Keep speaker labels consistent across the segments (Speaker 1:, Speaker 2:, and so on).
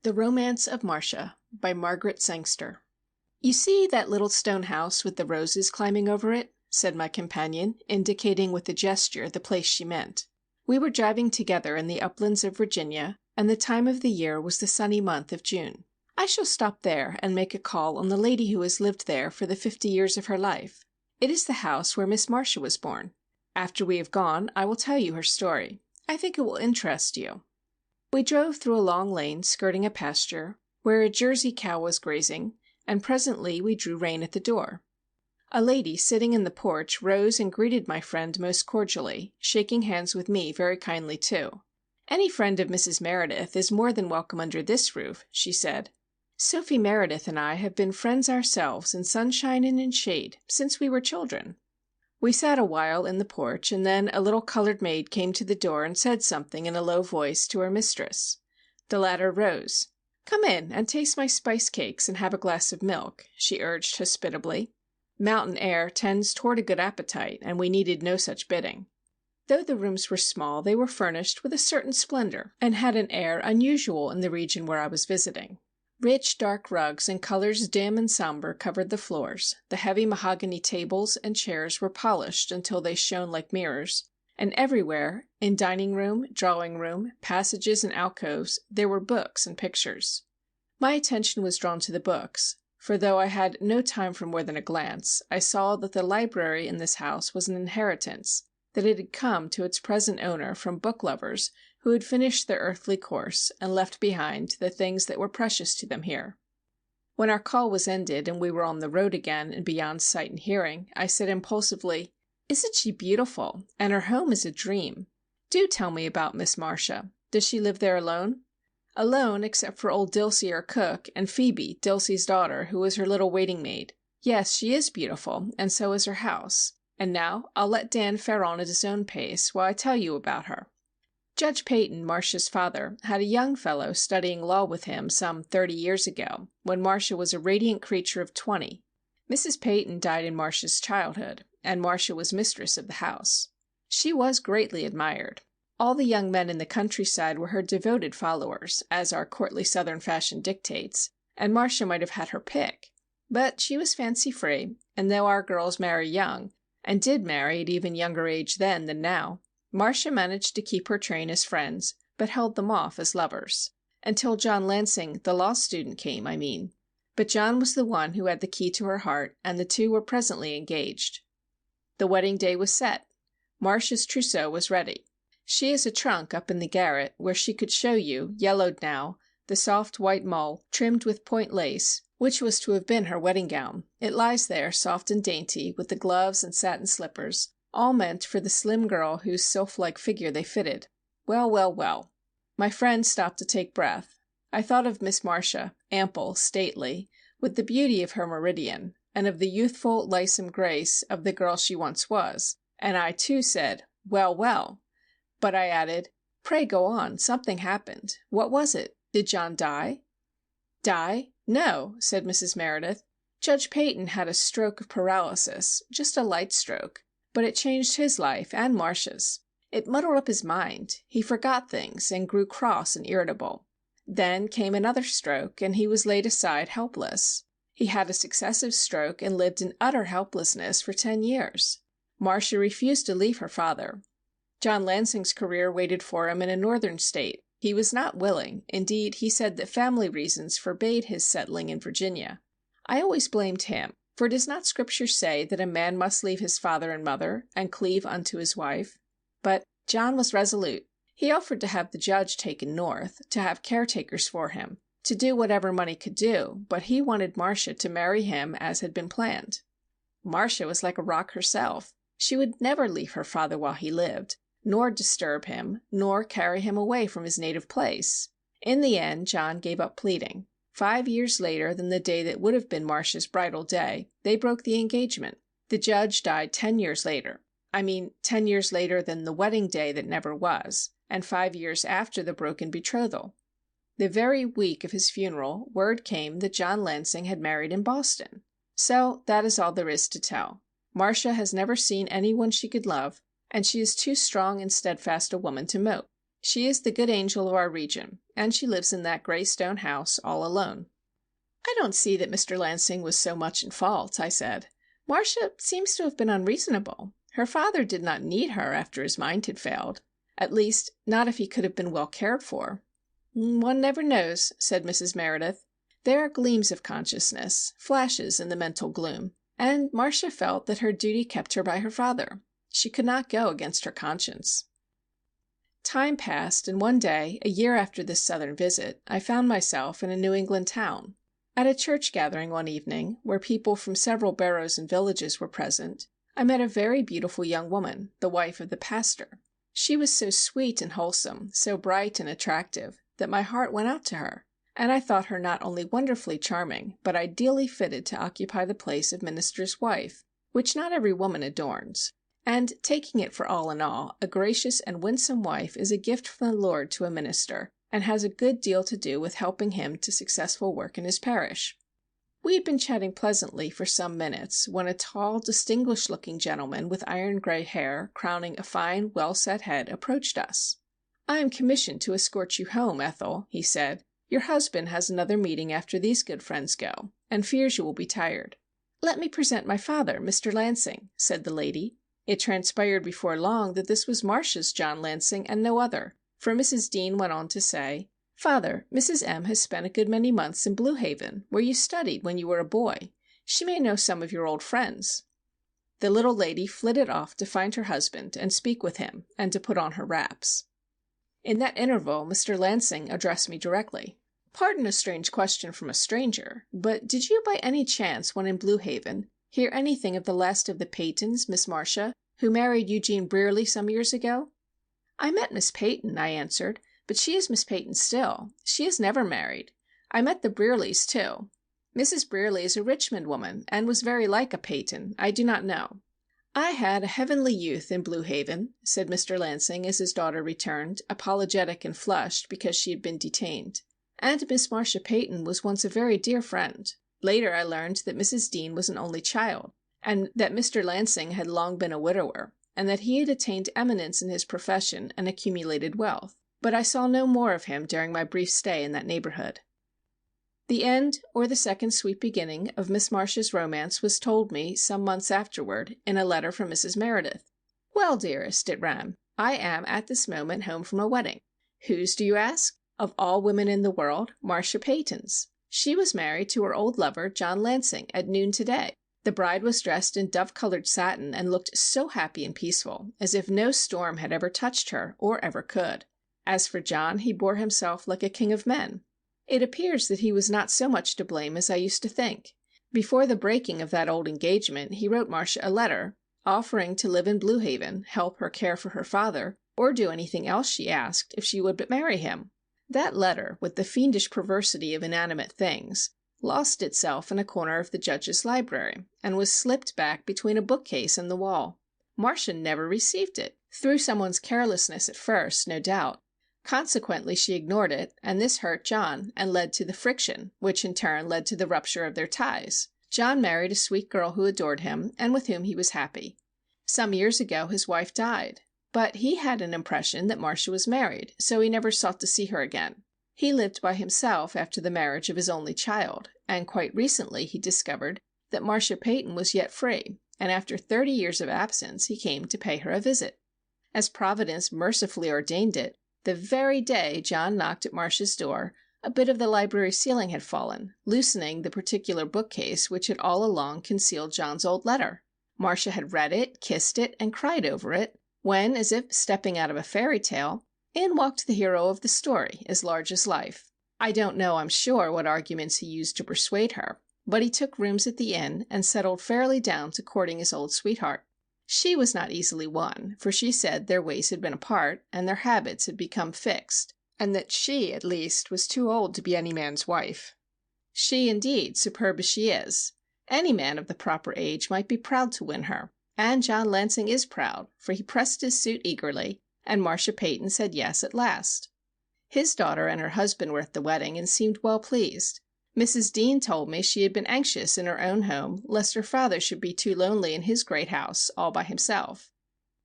Speaker 1: The Romance of Marcia by Margaret Sangster. "You see that little stone house with the roses climbing over it?" said my companion, indicating with a gesture the place she meant. We were driving together in the uplands of Virginia, and the time of the year was the sunny month of June. "I shall stop there and make a call on the lady who has lived there for the 50 years of her life. It is the house where Miss Marcia was born. After we have gone, I will tell you her story. I think it will interest you." We drove through a long lane skirting a pasture, where a Jersey cow was grazing, and presently we drew rein at the door. A lady sitting in the porch rose and greeted my friend most cordially, shaking hands with me very kindly too. "Any friend of Mrs. Meredith is more than welcome under this roof," she said. "Sophie Meredith and I have been friends ourselves in sunshine and in shade since we were children." We sat a while in the porch, and then a little colored maid came to the door and said something in a low voice to her mistress. The latter rose. "Come in and taste my spice cakes and have a glass of milk," she urged hospitably. Mountain air tends toward a good appetite, and we needed no such bidding. Though the rooms were small, they were furnished with a certain splendor, and had an air unusual in the region where I was visiting. Rich, dark rugs in colors dim and somber covered the floors, the heavy mahogany tables and chairs were polished until they shone like mirrors, and everywhere, in dining room, drawing room, passages and alcoves, there were books and pictures. My attention was drawn to the books, for though I had no time for more than a glance, I saw that the library in this house was an inheritance, that it had come to its present owner from book lovers who had finished their earthly course and left behind the things that were precious to them here. When our call was ended and we were on the road again and beyond sight and hearing, I said impulsively, "Isn't she beautiful? And her home is a dream. Do tell me about Miss Marcia. Does she live there alone?" "Alone, except for old Dilsey, our cook, and Phoebe, Dilsey's daughter, who is her little waiting maid. Yes, she is beautiful, and so is her house. And now I'll let Dan fare on at his own pace while I tell you about her. Judge Peyton, Marcia's father, had a young fellow studying law with him some 30 years ago, when Marcia was a radiant creature of 20. Mrs. Peyton died in Marcia's childhood, and Marcia was mistress of the house. She was greatly admired. All the young men in the countryside were her devoted followers, as our courtly Southern fashion dictates, and Marcia might have had her pick. But she was fancy-free, and though our girls marry young, and did marry at even younger age then than now, Marcia managed to keep her train as friends, but held them off as lovers. Until John Lansing, the law student, came, I mean. But John was the one who had the key to her heart, and the two were presently engaged. The wedding day was set. Marcia's trousseau was ready. She has a trunk up in the garret, where she could show you, yellowed now, the soft white mull, trimmed with point lace, which was to have been her wedding gown. It lies there, soft and dainty, with the gloves and satin slippers, all meant for the slim girl whose sylph-like figure they fitted. Well, well, well. My friend stopped to take breath. I thought of Miss Marcia, ample, stately, with the beauty of her meridian, and of the youthful, lissome grace of the girl she once was, and I too said, "Well, well." But I added, "Pray go on. Something happened. What was it? Did John die?" "Die? No," said Mrs. Meredith. "Judge Peyton had a stroke of paralysis, just a light stroke, but it changed his life and Marcia's. It muddled up his mind. He forgot things and grew cross and irritable. Then came another stroke, and he was laid aside helpless. He had a successive stroke and lived in utter helplessness for 10 years. Marcia refused to leave her father. John Lansing's career waited for him in a northern state. He was not willing. Indeed, he said that family reasons forbade his settling in Virginia. I always blamed him, for does not Scripture say that a man must leave his father and mother, and cleave unto his wife? But John was resolute. He offered to have the judge taken north, to have caretakers for him, to do whatever money could do, but he wanted Marcia to marry him as had been planned. Marcia was like a rock herself. She would never leave her father while he lived, nor disturb him, nor carry him away from his native place. In the end, John gave up pleading. 5 years later than the day that would have been Marcia's bridal day, they broke the engagement. The judge died 10 years later. 10 years later than the wedding day that never was, and 5 years after the broken betrothal. The very week of his funeral, word came that John Lansing had married in Boston. So that is all there is to tell. Marcia has never seen anyone she could love, and she is too strong and steadfast a woman to mope. She is the good angel of our region, and she lives in that gray stone house all alone." "I don't see that Mr. Lansing was so much in fault," I said. "Marcia seems to have been unreasonable. Her father did not need her after his mind had failed. At least, not if he could have been well cared for." "One never knows," said Mrs. Meredith. "There are gleams of consciousness, flashes in the mental gloom, and Marcia felt that her duty kept her by her father. She could not go against her conscience." Time passed, and one day, a year after this southern visit, I found myself in a New England town. At a church gathering one evening, where people from several boroughs and villages were present, I met a very beautiful young woman, the wife of the pastor. She was so sweet and wholesome, so bright and attractive, that my heart went out to her, and I thought her not only wonderfully charming, but ideally fitted to occupy the place of minister's wife, which not every woman adorns. And, taking it for all in all, a gracious and winsome wife is a gift from the Lord to a minister, and has a good deal to do with helping him to successful work in his parish. We had been chatting pleasantly for some minutes, when a tall, distinguished-looking gentleman with iron-gray hair, crowning a fine, well-set head, approached us. "I am commissioned to escort you home, Ethel," he said. "Your husband has another meeting after these good friends go, and fears you will be tired." "Let me present my father, Mr. Lansing," said the lady. It transpired before long that this was Marcia's John Lansing and no other, for Mrs. Dean went on to say, "Father, Mrs. M. has spent a good many months in Blue Haven, where you studied when you were a boy. She may know some of your old friends." The little lady flitted off to find her husband and speak with him, and to put on her wraps. In that interval Mr. Lansing addressed me directly. "Pardon a strange question from a stranger, but did you by any chance, when in Blue Haven, hear anything of the last of the Peytons, Miss Marcia, who married Eugene Brearley some years ago?" "I met Miss Peyton," I answered, "but she is Miss Peyton still. She is never married. I met the Brearleys, too. Mrs. Brearley is a Richmond woman, and was very like a Peyton. I do not know." "I had a heavenly youth in Blue Haven," said Mr. Lansing as his daughter returned, apologetic and flushed because she had been detained. "And Miss Marcia Peyton was once a very dear friend. Later I learned that Mrs. Dean was an only child, and that Mr. Lansing had long been a widower, and that he had attained eminence in his profession and accumulated wealth. But I saw no more of him during my brief stay in that neighborhood." The end, or the second sweet beginning, of Miss Marcia's romance was told me, some months afterward, in a letter from Mrs. Meredith. "Well, dearest," it ran, "I am at this moment home from a wedding. Whose, do you ask? Of all women in the world, Marcia Peyton's. She was married to her old lover, John Lansing, at noon today. The bride was dressed in dove-colored satin and looked so happy and peaceful, as if no storm had ever touched her, or ever could. As for John, he bore himself like a king of men. It appears that he was not so much to blame as I used to think. Before the breaking of that old engagement he wrote Marcia a letter, offering to live in Blue Haven, help her care for her father, or do anything else she asked if she would but marry him. That letter, with the fiendish perversity of inanimate things, lost itself in a corner of the judge's library, and was slipped back between a bookcase and the wall. Marcia never received it, through someone's carelessness at first, no doubt. Consequently she ignored it, and this hurt John, and led to the friction, which in turn led to the rupture of their ties. John married a sweet girl who adored him, and with whom he was happy. Some years ago his wife died. But he had an impression that Marcia was married, so he never sought to see her again. He lived by himself after the marriage of his only child, and quite recently he discovered that Marcia Peyton was yet free, and after 30 years of absence he came to pay her a visit. As Providence mercifully ordained it, the very day John knocked at Marcia's door, a bit of the library ceiling had fallen, loosening the particular bookcase which had all along concealed John's old letter. Marcia had read it, kissed it, and cried over it, when, as if stepping out of a fairy tale, in walked the hero of the story, as large as life. I don't know, I'm sure, what arguments he used to persuade her, but he took rooms at the inn, and settled fairly down to courting his old sweetheart. She was not easily won, for she said their ways had been apart, and their habits had become fixed, and that she, at least, was too old to be any man's wife. She, indeed, superb as she is. Any man of the proper age might be proud to win her. And John Lansing is proud, for he pressed his suit eagerly, and Marcia Peyton said yes at last. His daughter and her husband were at the wedding, and seemed well pleased. Mrs. Dean told me she had been anxious in her own home, lest her father should be too lonely in his great house, all by himself.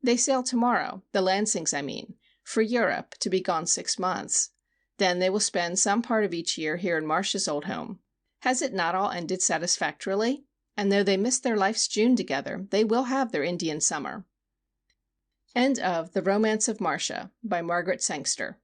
Speaker 1: They sail tomorrow, the Lansings I mean, For Europe, to be gone 6 months. Then they will spend some part of each year here in Marcia's old home. Has it not all ended satisfactorily? And though they missed their life's June together, they will have their Indian summer. End of The Romance of Marcia, by Margaret Sangster.